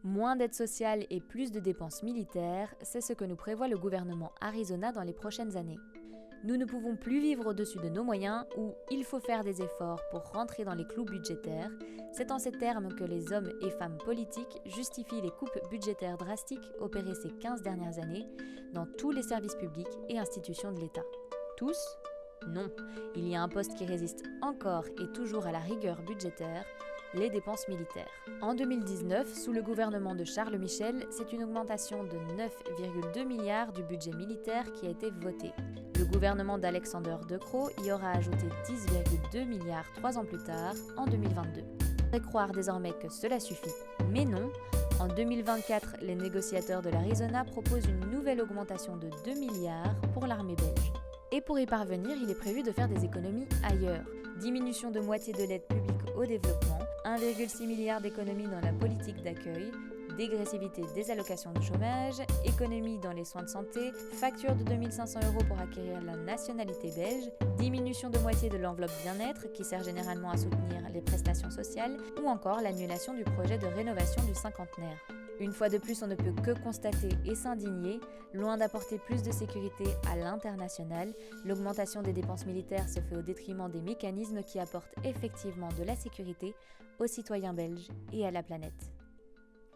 Moins d'aide sociale et plus de dépenses militaires, c'est ce que nous prévoit le gouvernement Arizona dans les prochaines années. Nous ne pouvons plus vivre au-dessus de nos moyens ou il faut faire des efforts pour rentrer dans les clous budgétaires. C'est en ces termes que les hommes et femmes politiques justifient les coupes budgétaires drastiques opérées ces 15 dernières années dans tous les services publics et institutions de l'État. Tous ? Non. Il y a un poste qui résiste encore et toujours à la rigueur budgétaire, les dépenses militaires. En 2019, sous le gouvernement de Charles Michel, c'est une augmentation de 9,2 milliards du budget militaire qui a été votée. Le gouvernement d'Alexander De Croo y aura ajouté 10,2 milliards 3 ans plus tard, en 2022. On pourrait croire désormais que cela suffit, mais non. En 2024, les négociateurs de l'Arizona proposent une nouvelle augmentation de 2 milliards pour l'armée belge. Et pour y parvenir, il est prévu de faire des économies ailleurs. Diminution de moitié de l'aide publique au développement, 1,6 milliard d'économies dans la politique d'accueil, dégressivité des allocations de chômage, économie dans les soins de santé, facture de 2 500 € pour acquérir la nationalité belge, diminution de moitié de l'enveloppe bien-être qui sert généralement à soutenir les prestations sociales ou encore l'annulation du projet de rénovation du cinquantenaire. Une fois de plus, on ne peut que constater et s'indigner, loin d'apporter plus de sécurité à l'international, l'augmentation des dépenses militaires se fait au détriment des mécanismes qui apportent effectivement de la sécurité aux citoyens belges et à la planète.